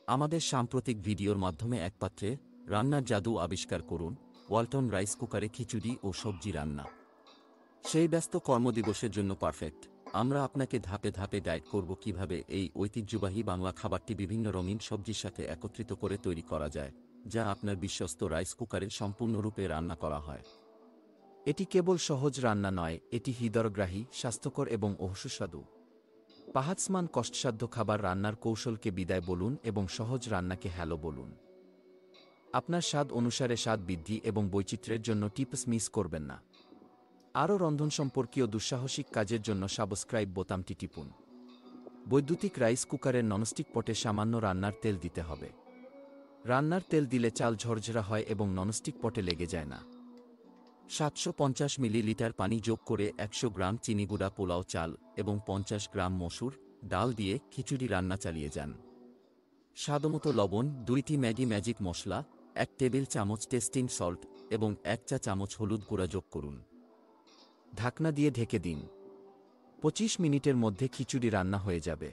আমাদের সাম্প্রতিক ভিডিওর মাধ্যমে এক পাত্রে রান্নার জাদু আবিষ্কার করুন, ওয়ালটন রাইস কুকারে খিচুড়ি ও সবজি রান্না। সেই ব্যস্ত কর্মদিবসের জন্য পারফেক্ট। আমরা আপনাকে ধাপে ধাপে গাইড করব কিভাবে এই ঐতিহ্যবাহী বাংলা খাবারটি বিভিন্ন রঙিন সবজির সাথে একত্রিত করে তৈরি করা যায়, যা আপনার বিশ্বস্ত রাইস কুকারে সম্পূর্ণরূপে রান্না করা হয়। এটি কেবল সহজ রান্না নয়, এটি হৃদয়গ্রাহী, স্বাস্থ্যকর এবং সুস্বাদু। পাহাড়সমান কষ্টসাধ্য খাবার রান্নার কৌশলকে বিদায় বলুন এবং সহজ রান্নাকে হ্যালো বলুন। আপনার স্বাদ অনুসারে স্বাদ বৃদ্ধি এবং বৈচিত্র্যের জন্য টিপস মিস করবেন না। আরও রন্ধন সম্পর্কীয় দুঃসাহসিক কাজের জন্য সাবস্ক্রাইব বোতামটি টিপুন। বৈদ্যুতিক রাইস কুকারের ননস্টিক পটে সামান্য রান্নার তেল দিতে হবে। রান্নার তেল দিলে চাল ঝরঝরা হয় এবং ননস্টিক পটে লেগে যায় না। 750 মিলিলিটার পানি যোগ করে 100 গ্রাম চিনিগুঁড়া, পোলাও চাল এবং 50 গ্রাম মসুর ডাল দিয়ে খিচুড়ি রান্না চালিয়ে যান। স্বাদমতো লবণ, 2টি ম্যাগি ম্যাজিক মশলা, 1 টেবিল চামচ টেস্টিং সল্ট এবং 1 চা চামচ হলুদ গুঁড়া যোগ করুন। ঢাকনা দিয়ে ঢেকে দিন। 25 মিনিটের মধ্যে খিচুড়ি রান্না হয়ে যাবে।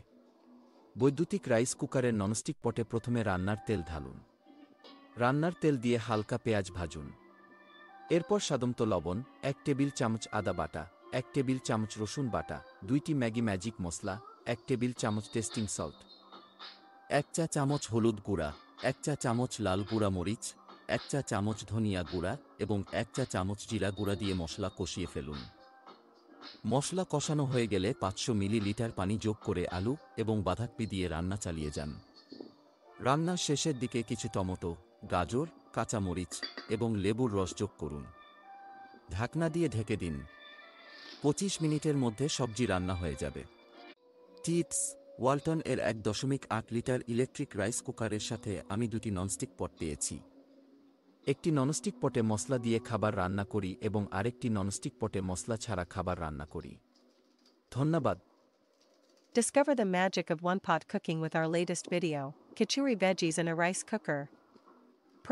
বৈদ্যুতিক রাইস কুকারের ননস্টিক পটে প্রথমে রান্নার তেল ঢালুন। রান্নার তেল দিয়ে হালকা পেঁয়াজ ভাজুন। এরপর স্বাদমতো লবণ, 1 টেবিল চামচ আদা বাটা, 1 টেবিল চামচ রসুন বাটা, 2টি ম্যাগি ম্যাজিক মশলা, 1 টেবিল চামচ টেস্টিং সল্ট, 1 চা চামচ হলুদ গুঁড়া, 1 চা চামচ লাল গুঁড়া মরিচ, 1 চা চামচ ধনিয়া গুঁড়া এবং 1 চা চামচ জিরা গুঁড়া দিয়ে মশলা কষিয়ে ফেলুন। মশলা কষানো হয়ে গেলে 500 মিলিলিটার পানি যোগ করে আলু এবং বাঁধাকপি দিয়ে রান্না চালিয়ে যান। রান্নার শেষের দিকে কিছু টমেটো, গাজর, কাঁচামরিচ এবং লেবুর রস যোগ করুন। ঢাকনা দিয়ে ঢেকে দিন। 25 মিনিটের মধ্যে সবজি রান্না হয়ে যাবে। টিপস: ওয়ালটন এর 1.8 লিটার ইলেকট্রিক রাইস কুকারের সাথে আমি 2টি ননস্টিক পট পেয়েছি। একটি ননস্টিক পটে মশলা দিয়ে খাবার রান্না করি এবং আরেকটি ননস্টিক পটে মশলা ছাড়া খাবার রান্না করি। ধন্যবাদ। Discover the magic of one-pot cooking with our latest video, Khichuri Veggies in a Rice Cooker.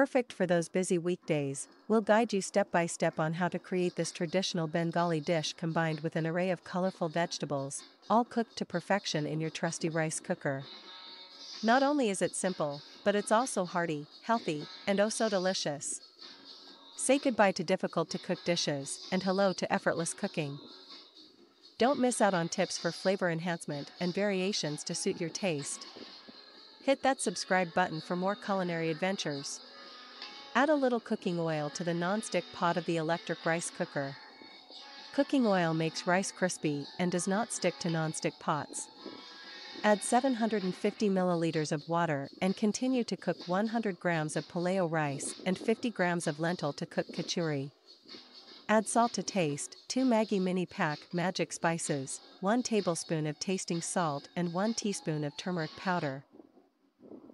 Perfect for those busy weekdays, we'll guide you step by step on how to create this traditional Bengali dish combined with an array of colorful vegetables, all cooked to perfection in your trusty rice cooker. Not only is it simple, but it's also hearty, healthy, and oh so delicious. Say goodbye to difficult-to-cook dishes and hello to effortless cooking. Don't miss out on tips for flavor enhancement and variations to suit your taste. Hit that subscribe button for more culinary adventures. Add a little cooking oil to the non-stick pot of the electric rice cooker. Cooking oil makes rice crispy and does not stick to non-stick pots. Add 750 milliliters of water and continue to cook 100 grams of paleo rice and 50 grams of lentil to cook khichuri. Add salt to taste, 2 Maggi mini pack magic spices, 1 tablespoon of tasting salt and 1 teaspoon of turmeric powder.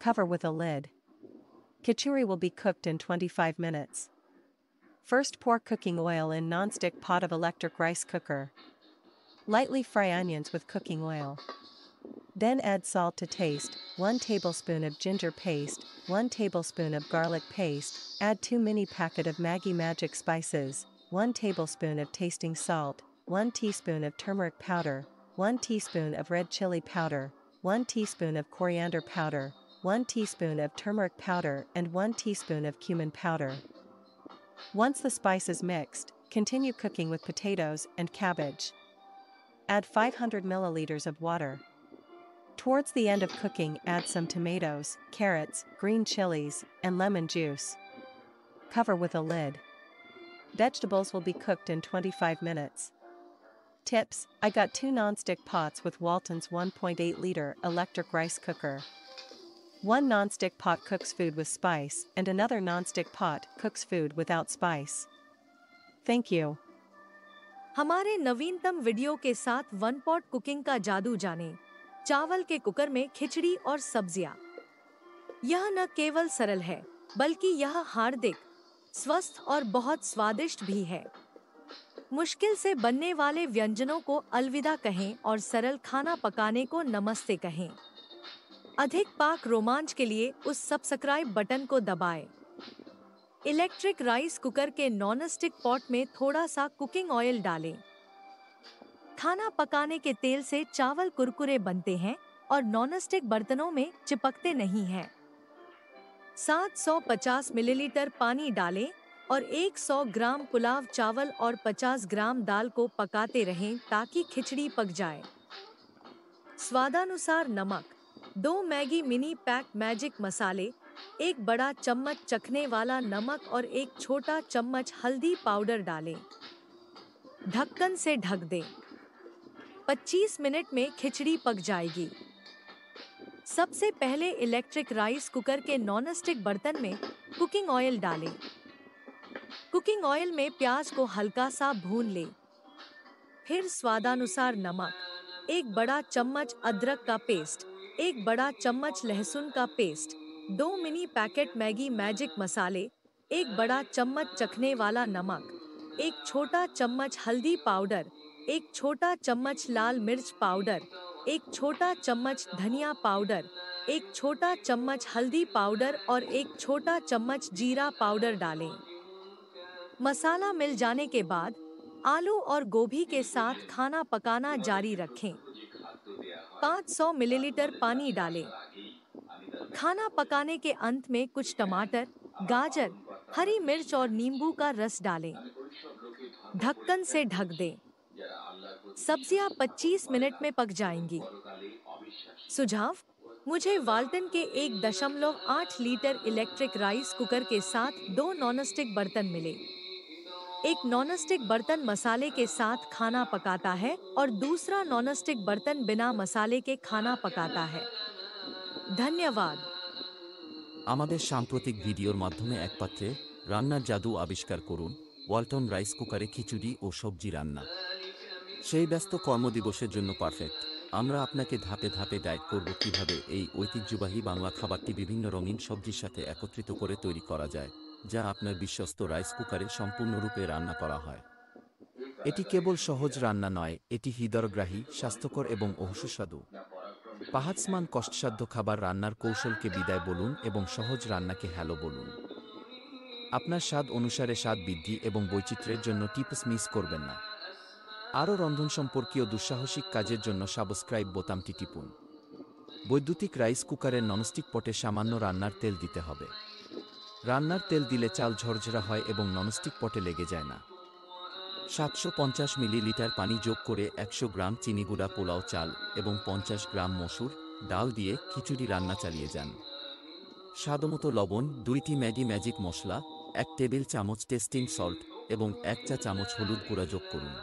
Cover with a lid. Khichuri will be cooked in 25 minutes. First, pour cooking oil in non-stick pot of electric rice cooker. Lightly fry onions with cooking oil. Then add salt to taste, 1 tablespoon of ginger paste, 1 tablespoon of garlic paste, add 2 mini packet of Maggi magic spices, 1 tablespoon of tasting salt, 1 teaspoon of turmeric powder, 1 teaspoon of red chili powder, 1 teaspoon of coriander powder, 1 teaspoon of turmeric powder and 1 teaspoon of cumin powder. Once the spice is mixed, continue cooking with potatoes and cabbage. Add 500 milliliters of water. Towards the end of cooking, add some tomatoes, carrots, green chilies, and lemon juice. Cover with a lid. Vegetables will be cooked in 25 minutes. Tips: I got 2 non-stick pots with Walton's 1.8 liter electric rice cooker. One non-stick pot cooks food with spice and another non-stick pot cooks food without spice. Thank you. हमारे नवीनतम video के साथ one pot cooking का जादू जानें। चावल के cooker में खिचड़ी और सब्जियां। यह न केवल सरल है, बल्कि यह हार्दिक, स्वस्थ और बहुत स्वादिष्ट भी है। मुश्किल से बनने वाले व्यंजनों को अलविदा कहें और सरल खाना पकाने को नमस्ते कहें। अधिक पाक रोमांच के लिए उस सब्सक्राइब बटन को दबाएं। इलेक्ट्रिक राइस कुकर के नॉनस्टिक पॉट में थोड़ा सा कुकिंग ऑयल डालें। खाना पकाने के तेल से चावल कुरकुरे बनते हैं और नॉनस्टिक बर्तनों में चिपकते नहीं हैं। 750 मिलीलीटर पानी डालें और 100 ग्राम पुलाव चावल और 50 ग्राम दाल को पकाते रहें ताकि खिचड़ी पक जाए। स्वादानुसार नमक, 2 मैगी मिनी पैक मैजिक मसाले, 1 बड़ा चम्मच चखने वाला नमक और 1 छोटा चम्मच हल्दी पाउडर डालें। ढक्कन से ढक दें। 25 मिनट में खिचड़ी पक जाएगी। सबसे पहले इलेक्ट्रिक राइस कुकर के नॉनस्टिक बर्तन में कुकिंग ऑयल डालें। कुकिंग ऑयल में प्याज को हल्का सा भून लें। फिर स्वादानुसार नमक, 1 बड़ा चम्मच अदरक का पेस्ट, 1 बड़ा चम्मच लहसुन का paste, 2 mini packet Maggi magic मसाले, 1 बड़ा चम्मच चखने वाला नमक, 1 छोटा चम्मच हल्दी पाउडर, 1 छोटा चम्मच लाल मिर्च पाउडर, 1 छोटा चम्मच धनिया पाउडर, 1 छोटा चम्मच हल्दी पाउडर और 1 छोटा चम्मच जीरा पाउडर डालें। मसाला मिल जाने के बाद आलू और गोभी के साथ खाना पकाना जारी रखें। 500 मिलीलीटर पानी डालें। खाना पकाने के अंत में कुछ टमाटर, गाजर, हरी मिर्च और नींबू का रस डालें। ढक्कन से ढक दें। सब्जियां 25 मिनट में पक जाएंगी। सुझाव: मुझे वाल्टन के 1.8 लीटर इलेक्ट्रिक राइस कुकर के साथ 2 नॉनस्टिक बर्तन मिले। एक नॉनस्टिक बर्तन मसाले के साथ खाना पकाता है और दूसरा नॉनस्टिक बर्तन बिना मसाले के खाना पकाता है। धन्यवाद। আমাদের সাম্প্রতিক ভিডিওর মাধ্যমে এক পাত্রে রান্নার জাদু আবিষ্কার করুন, ওয়ালটন রাইস কুকারে খিচুড়ি ও সবজি রান্না। সেই ব্যস্ত কর্মদিবসের জন্য পারফেক্ট। আমরা আপনাকে ধাপে ধাপে গাইড করব কিভাবে এই ঐতিহ্যবাহী বাংলা খাবারটি বিভিন্ন রঙিন সবজির সাথে একত্রিত করে তৈরি করা যায়, যা আপনার বিশ্বস্ত রাইস কুকারে সম্পূর্ণরূপে রান্না করা হয়। এটি কেবল সহজ রান্না নয়, এটি হৃদয়গ্রাহী, স্বাস্থ্যকর এবং সুস্বাদু। পাহাড়সমান কষ্টসাধ্য খাবার রান্নার কৌশলকে বিদায় বলুন এবং সহজ রান্নাকে হ্যালো বলুন। আপনার স্বাদ অনুসারে স্বাদ বৃদ্ধি এবং বৈচিত্র্যের জন্য টিপস মিস করবেন না। আরও রন্ধন সম্পর্কীয় দুঃসাহসিক কাজের জন্য সাবস্ক্রাইব বোতামটি টিপুন। বৈদ্যুতিক রাইস কুকারের ননস্টিক পটে সামান্য রান্নার তেল দিতে হবে। রান্নার তেল দিলে চাল ঝরঝরা হয় এবং ননস্টিক পটে লেগে যায় না। 750 মিলিলিটার পানি যোগ করে 100 গ্রাম চিনি গুঁড়া পোলাও চাল এবং 50 গ্রাম মসুর ডাল দিয়ে খিচুড়ি রান্না চালিয়ে যান। স্বাদমতো লবণ, 2টি ম্যাগি ম্যাজিক মশলা, 1 টেবিল চামচ টেস্টিং সল্ট এবং 1 চা চামচ হলুদ গুঁড়া যোগ করুন।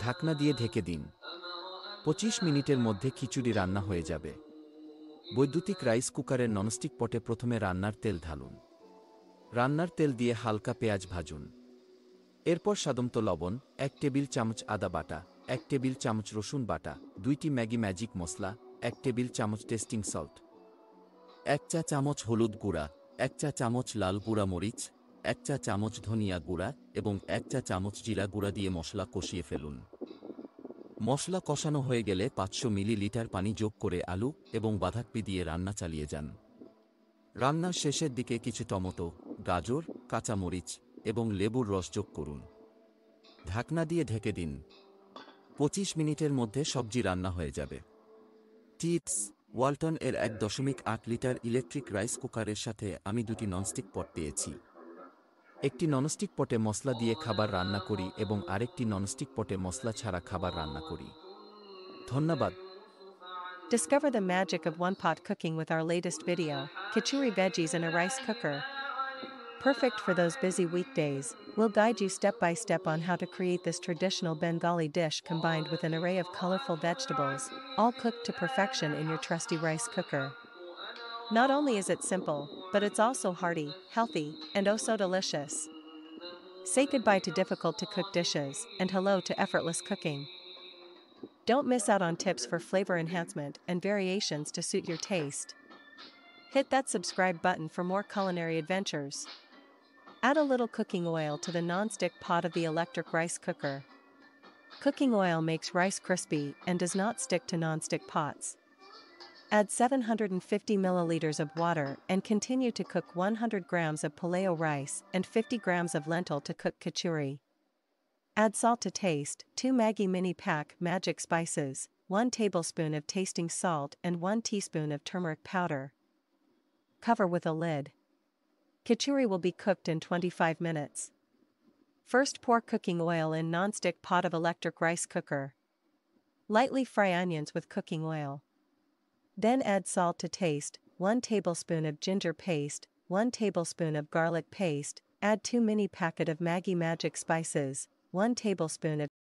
ঢাকনা দিয়ে ঢেকে দিন। 25 মিনিটের মধ্যে খিচুড়ি রান্না হয়ে যাবে। বৈদ্যুতিক রাইস কুকারের ননস্টিক পটে প্রথমে রান্নার তেল ঢালুন। রান্নার তেল দিয়ে হালকা পেঁয়াজ ভাজুন। এরপর স্বাদমতো লবণ, 1 টেবিল চামচ আদা বাটা, 1 টেবিল চামচ রসুন বাটা, 2টি ম্যাগি ম্যাজিক মশলা, 1 টেবিল চামচ টেস্টিং সল্ট, 1 চা চামচ হলুদ গুঁড়া, 1 চা চামচ লাল গুঁড়া মরিচ, 1 চা চামচ ধনিয়া গুঁড়া এবং 1 চা চামচ জিরা গুঁড়া দিয়ে মশলা কষিয়ে ফেলুন। মশলা কষানো হয়ে গেলে 500 মিলিলিটার পানি যোগ করে আলু এবং বাঁধাকপি দিয়ে রান্না চালিয়ে যান। রান্নার শেষের দিকে কিছু টমেটো, গাজর, কাঁচামরিচ এবং লেবুর রস যোগ করুন। ঢাকনা দিয়ে ঢেকে দিন। 25 মিনিটের মধ্যে সবজি রান্না হয়ে যাবে। টিপস: ওয়ালটন এর 1.8 লিটার ইলেকট্রিক রাইস কুকারের সাথে আমি 2টি ননস্টিক পট পেয়েছি। একটি ননস্টিক পটে মশলা দিয়ে খাবার রান্না করি এবং আরেকটি ননস্টিক পটে মশলা ছাড়া খাবার রান্না করি। ধন্যবাদ। Discover the magic of one-pot cooking with our latest video, Khichuri Veggies in a Rice Cooker. Perfect for those busy weekdays, we'll guide you step by step on how to create this traditional Bengali dish combined with an array of colorful vegetables, all cooked to perfection in your trusty rice cooker. Not only is it simple, but it's also hearty, healthy, and oh so delicious. Say goodbye to difficult-to-cook dishes and hello to effortless cooking. Don't miss out on tips for flavor enhancement and variations to suit your taste. Hit that subscribe button for more culinary adventures. Add a little cooking oil to the non-stick pot of the electric rice cooker. Cooking oil makes rice crispy and does not stick to non-stick pots. Add 750 milliliters of water and continue to cook 100 grams of paleo rice and 50 grams of lentil to cook khichuri. Add salt to taste, 2 Maggi mini pack magic spices, 1 tablespoon of tasting salt and 1 teaspoon of turmeric powder. Cover with a lid. Khichuri will be cooked in 25 minutes. First, pour cooking oil in non-stick pot of electric rice cooker. Lightly fry onions with cooking oil. Then add salt to taste, 1 tablespoon of ginger paste, 1 tablespoon of garlic paste, add 2 mini packet of Maggi Magic spices, 1 tablespoon of